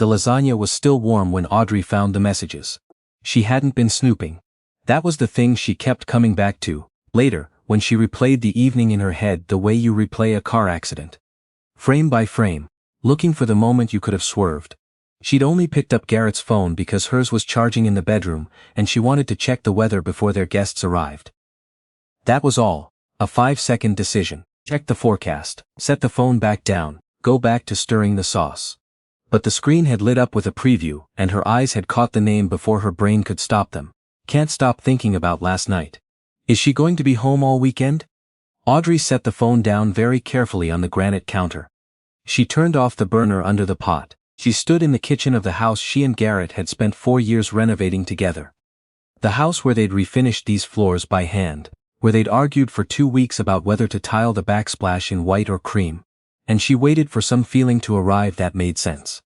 The lasagna was still warm when Audrey found the messages. She hadn't been snooping. That was the thing she kept coming back to, later, when she replayed the evening in her head the way you replay a car accident. Frame by frame, looking for the moment you could have swerved. She'd only picked up Garrett's phone because hers was charging in the bedroom, and she wanted to check the weather before their guests arrived. That was all. A 5-second decision. Check the forecast, set the phone back down, go back to stirring the sauce. But the screen had lit up with a preview, and her eyes had caught the name before her brain could stop them. Can't stop thinking about last night. Is she going to be home all weekend? Audrey set the phone down very carefully on the granite counter. She turned off the burner under the pot. She stood in the kitchen of the house she and Garrett had spent 4 years renovating together. The house where they'd refinished these floors by hand, where they'd argued for 2 weeks about whether to tile the backsplash in white or cream. And she waited for some feeling to arrive that made sense.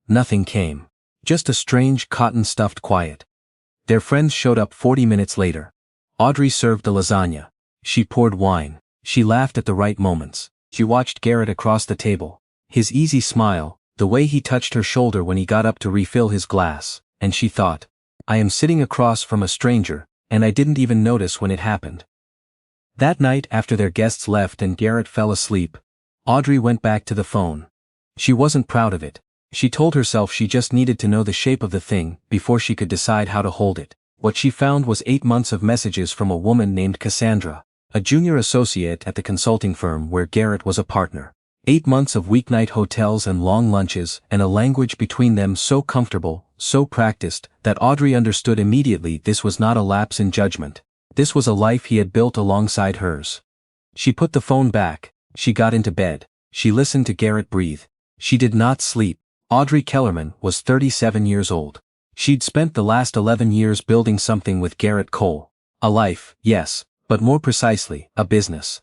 Nothing came. Just a strange cotton-stuffed quiet. Their friends showed up 40 minutes later. Audrey served the lasagna. She poured wine. She laughed at the right moments. She watched Garrett across the table. His easy smile, the way he touched her shoulder when he got up to refill his glass, and she thought, I am sitting across from a stranger, and I didn't even notice when it happened. That night after their guests left and Garrett fell asleep, Audrey went back to the phone. She wasn't proud of it. She told herself she just needed to know the shape of the thing before she could decide how to hold it. What she found was 8 months of messages from a woman named Cassandra, a junior associate at the consulting firm where Garrett was a partner. 8 months of weeknight hotels and long lunches, and a language between them so comfortable, so practiced, that Audrey understood immediately this was not a lapse in judgment. This was a life he had built alongside hers. She put the phone back. She got into bed. She listened to Garrett breathe. She did not sleep. Audrey Kellerman was 37 years old. She'd spent the last 11 years building something with Garrett Cole. A life, yes, but more precisely, a business.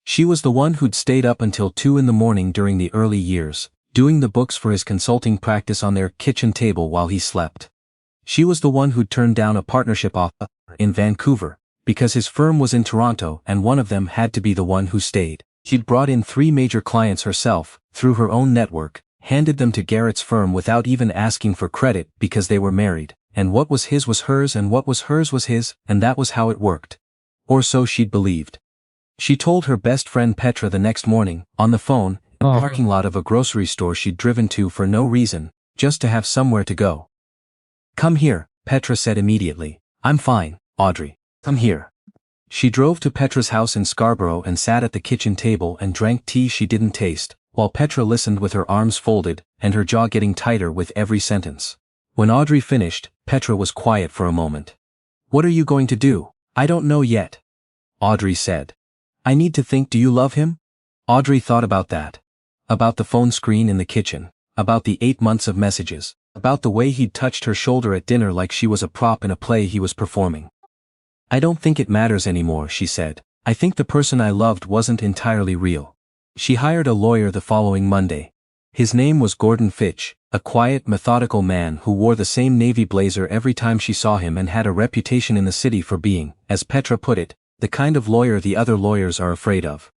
She was the one who'd stayed up until 2 in the morning during the early years, doing the books for his consulting practice on their kitchen table while he slept. She was the one who'd turned down a partnership offer in Vancouver, because his firm was in Toronto and one of them had to be the one who stayed. She'd brought in 3 major clients herself, through her own network, handed them to Garrett's firm without even asking for credit because they were married, and what was his was hers and what was hers was his, and that was how it worked. Or so she'd believed. She told her best friend Petra the next morning, on the phone, in the parking lot of a grocery store she'd driven to for no reason, just to have somewhere to go. Come here, Petra said immediately. I'm fine, Audrey. Come here. She drove to Petra's house in Scarborough and sat at the kitchen table and drank tea she didn't taste, while Petra listened with her arms folded and her jaw getting tighter with every sentence. When Audrey finished, Petra was quiet for a moment. What are you going to do? I don't know yet. Audrey said. I need to think. Do you love him? Audrey thought about that. About the phone screen in the kitchen. About the 8 months of messages. About the way he'd touched her shoulder at dinner like she was a prop in a play he was performing. I don't think it matters anymore, she said. I think the person I loved wasn't entirely real. She hired a lawyer the following Monday. His name was Gordon Fitch, a quiet, methodical man who wore the same navy blazer every time she saw him and had a reputation in the city for being, as Petra put it, the kind of lawyer the other lawyers are afraid of.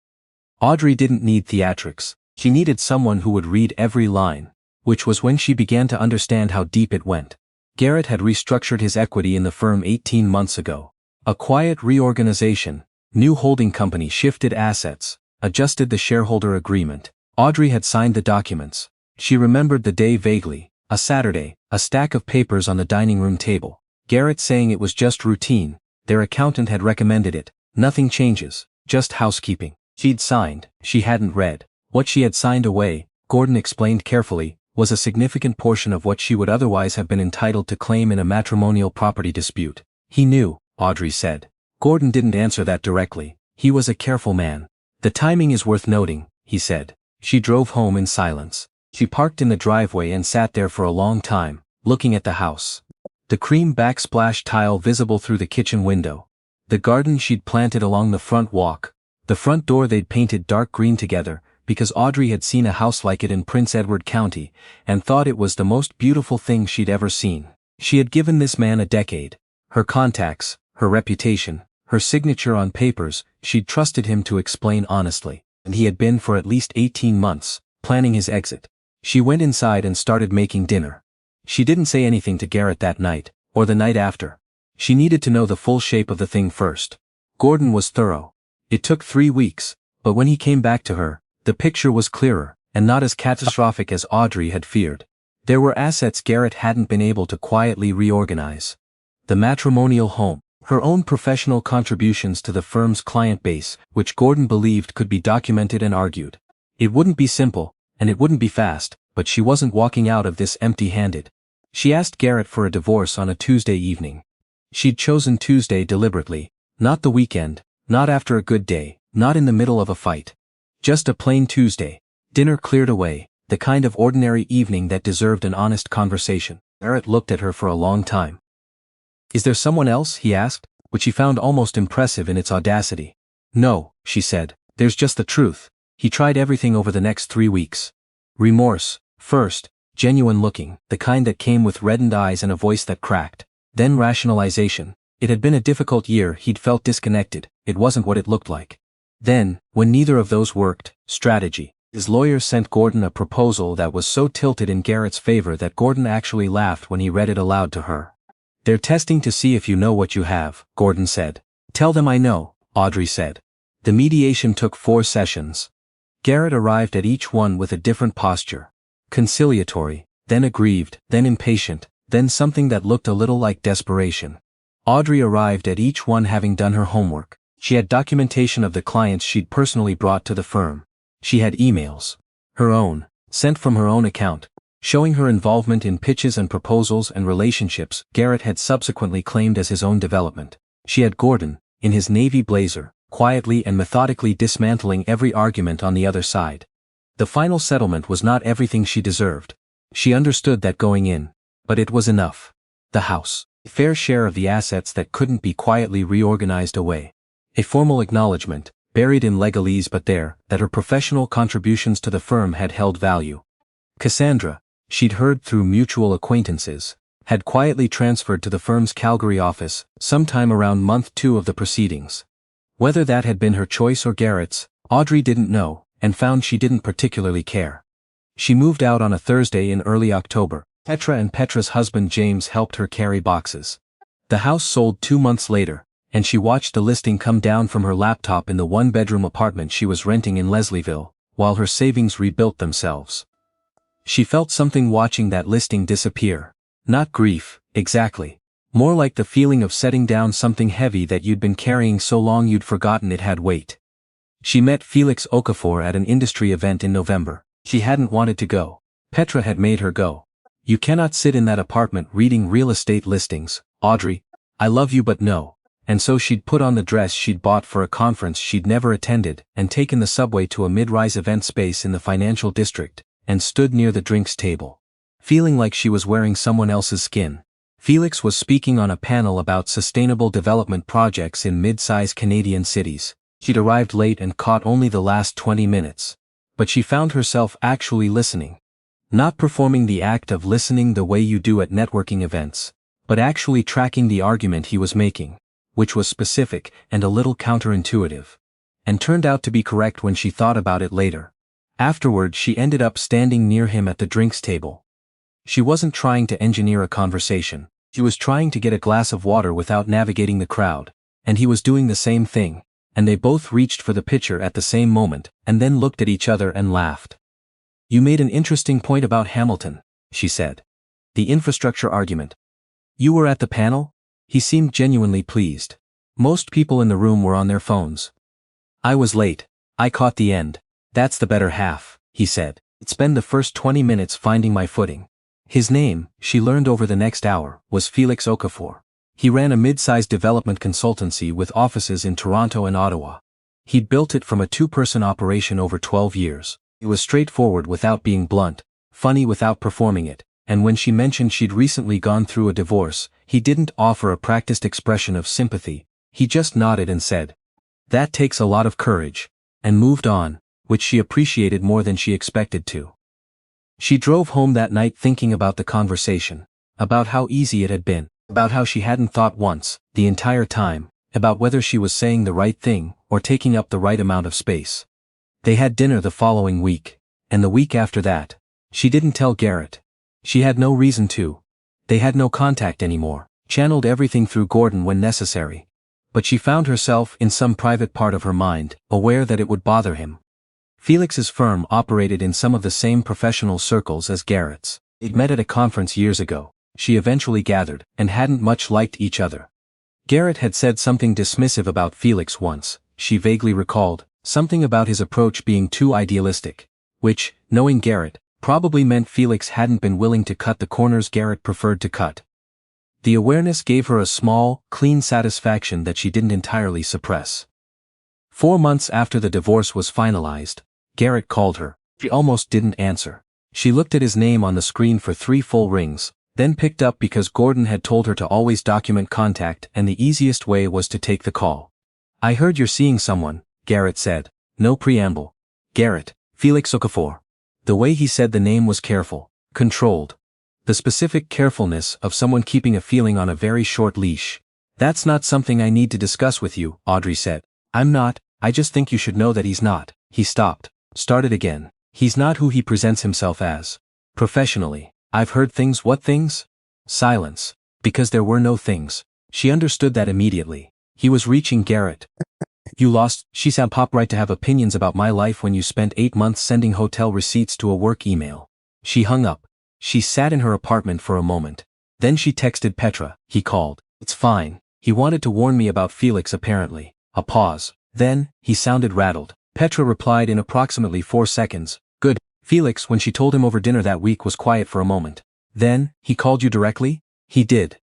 Audrey didn't need theatrics. She needed someone who would read every line, which was when she began to understand how deep it went. Garrett had restructured his equity in the firm 18 months ago. A quiet reorganization, new holding company shifted assets, adjusted the shareholder agreement. Audrey had signed the documents. She remembered the day vaguely, a Saturday, a stack of papers on the dining room table. Garrett saying it was just routine, their accountant had recommended it, nothing changes, just housekeeping. She'd signed, she hadn't read. What she had signed away, Gordon explained carefully, was a significant portion of what she would otherwise have been entitled to claim in a matrimonial property dispute. He knew, Audrey said. Gordon didn't answer that directly. He was a careful man. The timing is worth noting, he said. She drove home in silence. She parked in the driveway and sat there for a long time, looking at the house. The cream backsplash tile visible through the kitchen window. The garden she'd planted along the front walk. The front door they'd painted dark green together, because Audrey had seen a house like it in Prince Edward County, and thought it was the most beautiful thing she'd ever seen. She had given this man a decade. Her contacts, her reputation, her signature on papers, she'd trusted him to explain honestly. And he had been for at least 18 months, planning his exit. She went inside and started making dinner. She didn't say anything to Garrett that night, or the night after. She needed to know the full shape of the thing first. Gordon was thorough. It took 3 weeks, but when he came back to her, the picture was clearer, and not as catastrophic as Audrey had feared. There were assets Garrett hadn't been able to quietly reorganize. The matrimonial home, her own professional contributions to the firm's client base, which Gordon believed could be documented and argued. It wouldn't be simple, and it wouldn't be fast, but she wasn't walking out of this empty-handed. She asked Garrett for a divorce on a Tuesday evening. She'd chosen Tuesday deliberately, not the weekend, not after a good day, not in the middle of a fight. Just a plain Tuesday. Dinner cleared away, the kind of ordinary evening that deserved an honest conversation. Garrett looked at her for a long time. "Is there someone else?" he asked, which he found almost impressive in its audacity. "No," she said, "there's just the truth." He tried everything over the next 3 weeks. Remorse, first, genuine looking, the kind that came with reddened eyes and a voice that cracked. Then rationalization. It had been a difficult year, he'd felt disconnected, it wasn't what it looked like. Then, when neither of those worked, strategy. His lawyer sent Gordon a proposal that was so tilted in Garrett's favor that Gordon actually laughed when he read it aloud to her. "They're testing to see if you know what you have," Gordon said. "Tell them I know," Audrey said. The mediation took 4 sessions. Garrett arrived at each one with a different posture. Conciliatory, then aggrieved, then impatient, then something that looked a little like desperation. Audrey arrived at each one having done her homework. She had documentation of the clients she'd personally brought to the firm. She had emails. Her own, sent from her own account, showing her involvement in pitches and proposals and relationships Garrett had subsequently claimed as his own development. She had Gordon, in his navy blazer, quietly and methodically dismantling every argument on the other side. The final settlement was not everything she deserved. She understood that going in, but it was enough. The house, a fair share of the assets that couldn't be quietly reorganized away. A formal acknowledgement, buried in legalese but there, that her professional contributions to the firm had held value. Cassandra, she'd heard through mutual acquaintances, had quietly transferred to the firm's Calgary office, sometime around month 2 of the proceedings. Whether that had been her choice or Garrett's, Audrey didn't know, and found she didn't particularly care. She moved out on a Thursday in early October. Petra and Petra's husband James helped her carry boxes. The house sold 2 months later, and she watched the listing come down from her laptop in the 1-bedroom apartment she was renting in Leslieville, while her savings rebuilt themselves. She felt something watching that listing disappear. Not grief, exactly. More like the feeling of setting down something heavy that you'd been carrying so long you'd forgotten it had weight. She met Felix Okafor at an industry event in November. She hadn't wanted to go. Petra had made her go. "You cannot sit in that apartment reading real estate listings, Audrey. I love you but no." And so she'd put on the dress she'd bought for a conference she'd never attended and taken the subway to a mid-rise event space in the financial district, and stood near the drinks table. Feeling like she was wearing someone else's skin. Felix was speaking on a panel about sustainable development projects in mid-size Canadian cities. She'd arrived late and caught only the last 20 minutes. But she found herself actually listening. Not performing the act of listening the way you do at networking events, but actually tracking the argument he was making, which was specific and a little counterintuitive. And turned out to be correct when she thought about it later. Afterward she ended up standing near him at the drinks table. She wasn't trying to engineer a conversation. She was trying to get a glass of water without navigating the crowd, and he was doing the same thing, and they both reached for the pitcher at the same moment, and then looked at each other and laughed. "You made an interesting point about Hamilton," she said. "The infrastructure argument. You were at the panel?" He seemed genuinely pleased. Most people in the room were on their phones. "I was late. I caught the end. That's the better half," he said. "It's been the first 20 minutes finding my footing." His name, she learned over the next hour, was Felix Okafor. He ran a mid-sized development consultancy with offices in Toronto and Ottawa. He'd built it from a 2-person operation over 12 years. It was straightforward without being blunt, funny without performing it, and when she mentioned she'd recently gone through a divorce, he didn't offer a practiced expression of sympathy. He just nodded and said, "That takes a lot of courage," and moved on, which she appreciated more than she expected to. She drove home that night thinking about the conversation, about how easy it had been, about how she hadn't thought once, the entire time, about whether she was saying the right thing or taking up the right amount of space. They had dinner the following week, and the week after that. She didn't tell Garrett. She had no reason to. They had no contact anymore, channeled everything through Gordon when necessary. But she found herself in some private part of her mind, aware that it would bother him. Felix's firm operated in some of the same professional circles as Garrett's. They'd met at a conference years ago, she eventually gathered, and hadn't much liked each other. Garrett had said something dismissive about Felix once, she vaguely recalled, something about his approach being too idealistic, which, knowing Garrett, probably meant Felix hadn't been willing to cut the corners Garrett preferred to cut. The awareness gave her a small, clean satisfaction that she didn't entirely suppress. 4 months after the divorce was finalized, Garrett called her. She almost didn't answer. She looked at his name on the screen for 3 full rings, then picked up because Gordon had told her to always document contact and the easiest way was to take the call. "I heard you're seeing someone," Garrett said. No preamble. "Garrett, Felix Okafor." The way he said the name was careful, controlled. The specific carefulness of someone keeping a feeling on a very short leash. "That's not something I need to discuss with you," Audrey said. "I'm not, I just think you should know that he's not." He stopped, started again. "He's not who he presents himself as. Professionally. I've heard things." "What things?" Silence. Because there were no things. She understood that immediately. He was reaching Garrett. "You lost," she said, "pop right to have opinions about my life when you spent 8 months sending hotel receipts to a work email." She hung up. She sat in her apartment for a moment. Then she texted Petra. "He called. It's fine. He wanted to warn me about Felix apparently." A pause. Then, "He sounded rattled." Petra replied in approximately 4 seconds. "Good." Felix, when she told him over dinner that week, was quiet for a moment. Then, "He called you directly?" "He did."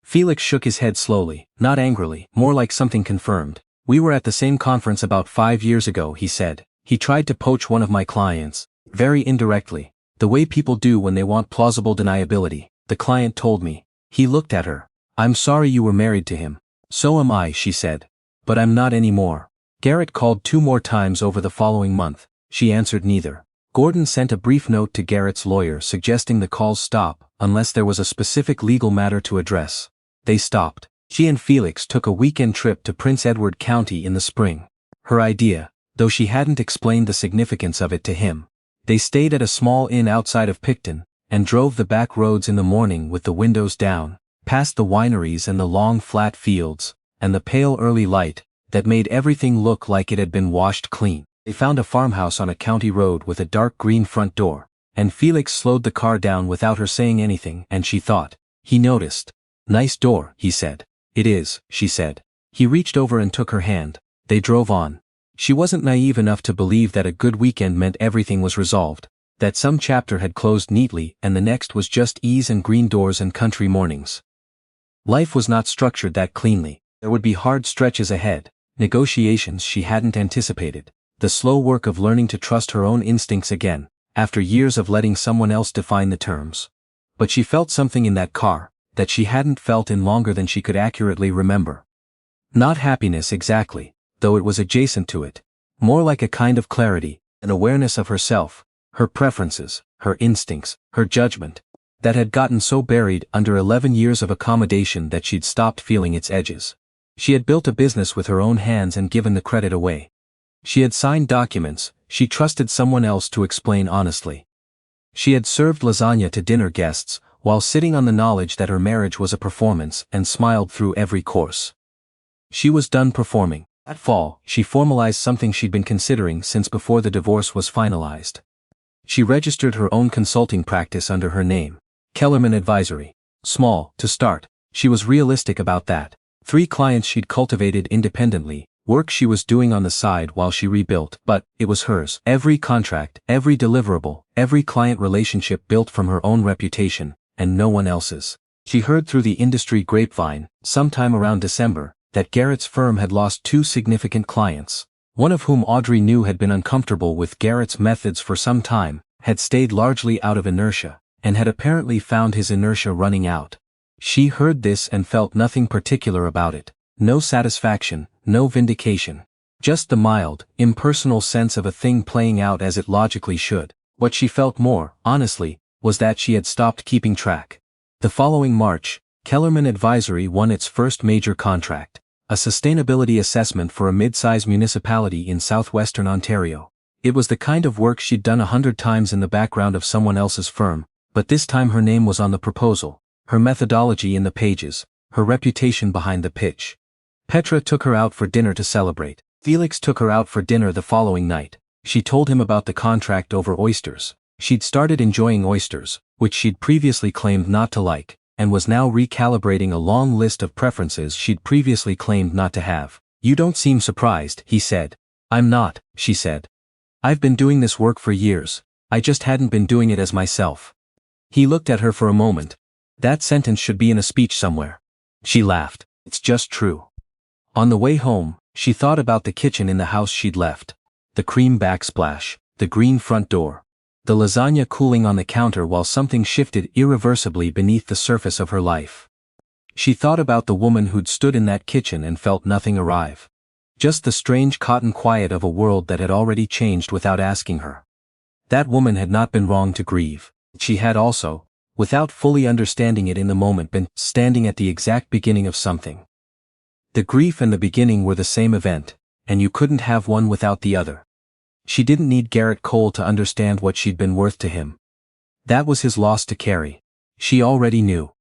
Felix shook his head slowly, not angrily, more like something confirmed. "We were at the same conference about 5 years ago," he said. "He tried to poach one of my clients. Very indirectly. The way people do when they want plausible deniability, the client told me." He looked at her. "I'm sorry you were married to him." "So am I," she said. "But I'm not anymore." Garrett called 2 more times over the following month. She answered neither. Gordon sent a brief note to Garrett's lawyer suggesting the calls stop, unless there was a specific legal matter to address. They stopped. She and Felix took a weekend trip to Prince Edward County in the spring. Her idea, though she hadn't explained the significance of it to him. They stayed at a small inn outside of Picton, and drove the back roads in the morning with the windows down, past the wineries and the long flat fields, and the pale early light, that made everything look like it had been washed clean. They found a farmhouse on a county road with a dark green front door, and Felix slowed the car down without her saying anything, and she thought. He noticed. "Nice door," he said. "It is," she said. He reached over and took her hand. They drove on. She wasn't naive enough to believe that a good weekend meant everything was resolved, that some chapter had closed neatly and the next was just ease and green doors and country mornings. Life was not structured that cleanly. There would be hard stretches ahead, negotiations she hadn't anticipated, the slow work of learning to trust her own instincts again, after years of letting someone else define the terms. But she felt something in that car that she hadn't felt in longer than she could accurately remember. Not happiness exactly, though it was adjacent to it. More like a kind of clarity, an awareness of herself, her preferences, her instincts, her judgment, that had gotten so buried under 11 years of accommodation that she'd stopped feeling its edges. She had built a business with her own hands and given the credit away. She had signed documents, she trusted someone else to explain honestly. She had served lasagna to dinner guests, while sitting on the knowledge that her marriage was a performance and smiled through every course. She was done performing. That fall, she formalized something she'd been considering since before the divorce was finalized. She registered her own consulting practice under her name, Kellerman Advisory. Small, to start, she was realistic about that. 3 clients she'd cultivated independently, work she was doing on the side while she rebuilt, but it was hers. Every contract, every deliverable, every client relationship built from her own reputation, and no one else's. She heard through the industry grapevine, sometime around December, that Garrett's firm had lost 2 significant clients, one of whom Audrey knew had been uncomfortable with Garrett's methods for some time, had stayed largely out of inertia, and had apparently found his inertia running out. She heard this and felt nothing particular about it. No satisfaction, no vindication. Just the mild, impersonal sense of a thing playing out as it logically should. What she felt more, honestly, was that she had stopped keeping track. The following March, Kellerman Advisory won its first major contract, a sustainability assessment for a mid-size municipality in southwestern Ontario. It was the kind of work she'd done 100 times in the background of someone else's firm, but this time her name was on the proposal, her methodology in the pages, her reputation behind the pitch. Petra took her out for dinner to celebrate. Felix took her out for dinner the following night. She told him about the contract over oysters. She'd started enjoying oysters, which she'd previously claimed not to like, and was now recalibrating a long list of preferences she'd previously claimed not to have. "You don't seem surprised," he said. "I'm not," she said. "I've been doing this work for years. I just hadn't been doing it as myself." He looked at her for a moment. "That sentence should be in a speech somewhere." She laughed. "It's just true." On the way home, she thought about the kitchen in the house she'd left. The cream backsplash, the green front door, the lasagna cooling on the counter while something shifted irreversibly beneath the surface of her life. She thought about the woman who'd stood in that kitchen and felt nothing arrive. Just the strange cotton quiet of a world that had already changed without asking her. That woman had not been wrong to grieve. She had also, without fully understanding it in the moment, been standing at the exact beginning of something. The grief and the beginning were the same event, and you couldn't have one without the other. She didn't need Garrett Cole to understand what she'd been worth to him. That was his loss to carry. She already knew.